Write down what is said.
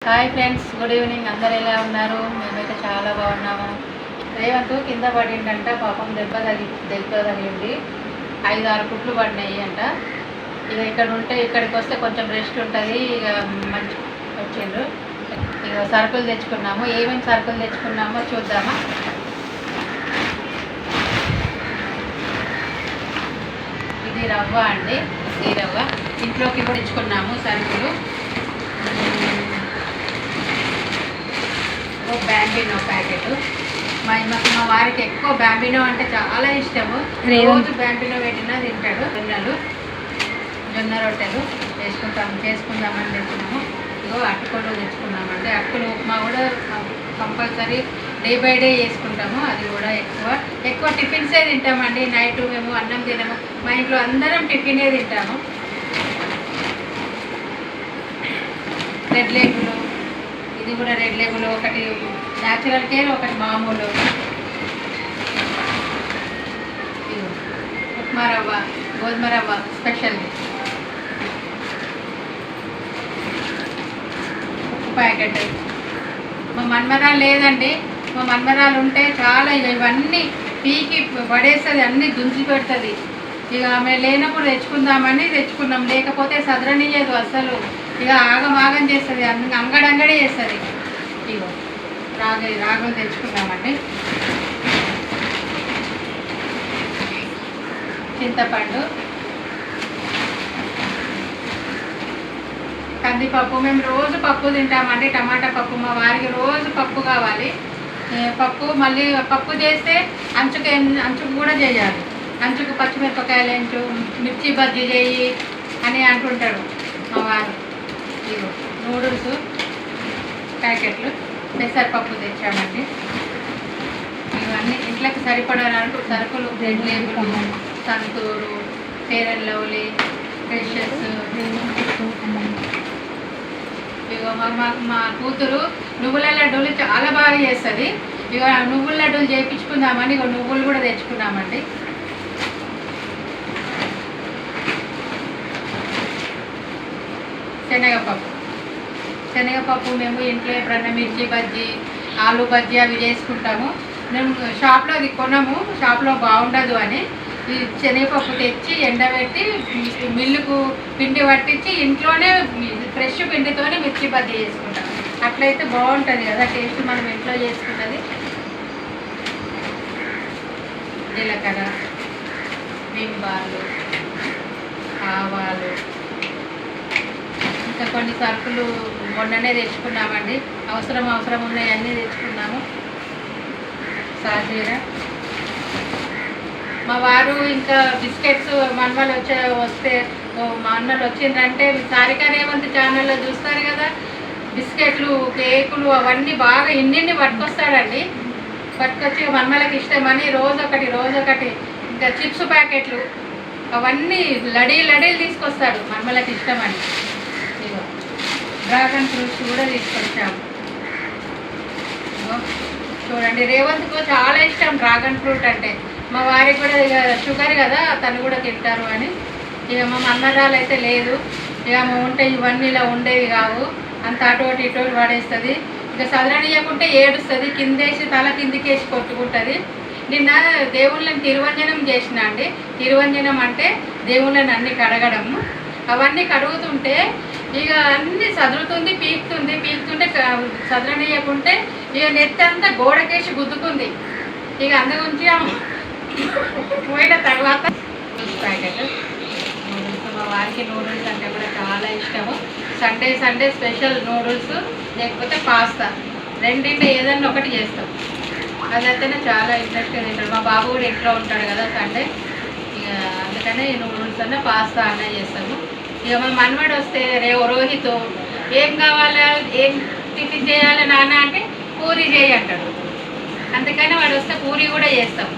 Hi friends, good evening. అందరు ఎలా ఉన్నారు? మేమైతే చాలా బాగున్నాము. రేవంత్ కింద పడిందంట, పాపం దెబ్బ తగిలింది. 5-6 కుట్లు పడినాయి అంట. ఇక ఇక్కడికి వస్తే కొంచెం రెస్ట్ ఉంటుంది. ఇక మంచి వచ్చిండ్రు. ఇక సరుకులు తెచ్చుకున్నాము. ఏమేమి సరుకులు తెచ్చుకున్నామో చూద్దామా. ఇది రవ్వ అండి, ఈ రవ్వ ఇంట్లోకి కూడా తెచ్చుకున్నాము సరుకులు. బ్యాంబినో ప్యాకెట్. మా వారికి ఎక్కువ బ్యాంబినో అంటే చాలా ఇష్టము. రోజు బ్యాంబినో పెట్టినా తింటాడు. జొన్న రొట్టెలు చేసుకుందామని తెచ్చినాము. ఇగో అటుకులు తెచ్చుకున్నామండి. అటుకులు ఉప్మా కూడా కంపల్సరీ డే బై డే చేసుకుంటాము. అది కూడా ఎక్కువ టిఫిన్సే తింటామండి. నైట్ మేము అన్నం తినము. మా ఇంట్లో అందరం టిఫినే తింటాము. రెడ్ లేబులు, ఇది కూడా రెడ్ లేబుల్, ఒకటి న్యాచురల్ కేర్, ఒకటి మామూలు. ఉప్మా రవ్వ, గోధుమ రవ్వ స్పెషల్. ఉప్పు ప్యాకెట్. మా మన్మరాలు లేదండి. మా మన్మరాలు ఉంటే చాలా ఇవన్నీ పీకి పడేస్తుంది, అన్నీ దుంచి పెడుతుంది. ఇక ఆమె లేనప్పుడు తెచ్చుకుందామని తెచ్చుకున్నాం. లేకపోతే సదరనియదు అసలు. ఇక ఆగం చేస్తుంది, అంగడంగడే చేస్తుంది. ఇగో రాగులు తెచ్చుకున్నామండి. చింతపండు, కందిపప్పు. మేము రోజు పప్పు తింటామండి, టమాటా పప్పు. మా వారికి రోజు పప్పు కావాలి. పప్పు మళ్ళీ పప్పు చేస్తే అంచుకు కూడా చేయాలి. అంచుకు పచ్చిమిరపకాయలు ఎంచు, మిర్చి బజ్జీ చేయి అని అంటుంటాడు మా వారు. ఇగో నూడిల్స్ ప్యాకెట్లు, పెసరపప్పు తెచ్చామండి. ఇవన్నీ ఇంట్లోకి సరిపడాలంటూ సరుకులు. Red label, Santoor, fair and lovely, ఫ్రెషెస్. ఇగో మా కూతురు నువ్వుల లడ్డూలు చాలా బాగా చేస్తుంది. ఇక నువ్వుల లడ్డూలు చేయించుకుందామని ఇక నువ్వులు కూడా తెచ్చుకున్నామండి. శనగపప్పు మేము ఇంట్లో ఎప్పుడన్నా మిర్చి బజ్జీ, ఆలు బజ్జీ అవి చేసుకుంటాము. మేము షాప్లో అది కొనము, షాప్లో బాగుండదు అని ఈ శనగపప్పు తెచ్చి ఎండబెట్టి మిల్లుకు పిండి పట్టించి ఇంట్లోనే ఫ్రెష్ పిండితోనే మిర్చి బజ్జీ చేసుకుంటాం. అట్లయితే బాగుంటుంది కదా టేస్ట్, మనం ఇంట్లో చేసుకున్నది. జీలకర్ర, బింబాలు, ఆవాలు, ఇంకా కొన్ని సరుకులు మొన్ననే తెచ్చుకున్నామండి. అవసరం ఉన్నాయన్నీ తెచ్చుకున్నాము. సాజీర. మా వారు ఇంకా బిస్కెట్స్ మన్మలు వస్తే మా అన్నలు వచ్చిందంటే సారికా రేవంత్ ఛానల్లో చూస్తారు కదా, బిస్కెట్లు, కేకులు అవన్నీ బాగా ఇన్ని పట్టుకొస్తాడండి. పట్టుకొచ్చి మన్మలకి ఇష్టమని రోజు ఒకటి. ఇంకా చిప్స్ ప్యాకెట్లు అవన్నీ లడీలు తీసుకొస్తాడు మన్మలకి ఇష్టమని. ఇగో డ్రాగన్ ఫ్రూట్స్ కూడా తీసుకొచ్చాము. చూడండి, రేవంత్కు చాలా ఇష్టం డ్రాగన్ ఫ్రూట్ అంటే. మా వారికి కూడా ఇక షుగర్ కదా, తను కూడా తింటారు అని. ఇక మా మన్మరాలు అయితే లేదు. ఇక ఉంటే ఇవన్నీ ఇలా ఉండేవి కావు, అంత అటు ఇటు పడేస్తుంది. ఇక సదరనీయకుంటే ఏడుస్తుంది, కిందేసి తల కిందికేసి కొట్టుకుంటుంది. నిన్న దేవుళ్ళని తిరువంజనం చేసిన అండి. తిరువంజనం అంటే దేవుళ్ళని అన్ని కడగడము. అవన్నీ కడుగుతుంటే ఇక అన్నీ సదురుతుంది, పీకుతుంటే సదరనీయకుంటే ఇక నెత్తి అంతా గోడకేసి గుద్దుకుంది. ఇక అందు గురించి పోయిన తర్వాత ప్యాకెట్ నూడిల్స్. మా వారికి నూడిల్స్ అంటే కూడా చాలా ఇష్టము. సండే స్పెషల్ నూడిల్స్, లేకపోతే పాస్తా, రెండింటిలో ఏదన్నా ఒకటి చేస్తాం. అదైతేనే చాలా ఇంట్రెస్ట్గా తింటాడు. మా బాబు కూడా ఇంట్లో ఉంటాడు కదా సండే, ఇక అందుకనే ఈ నూడిల్స్ అన్న పాస్తా అన్న చేస్తాము. ఇక మా మనవడు వస్తే రోహిత్ ఏం కావాలా, ఏం టిఫిన్ చేయాలి నాన్న అంటే పూరి చేయి అంటాడు. అందుకని వాడు వస్తే పూరి కూడా చేస్తాం.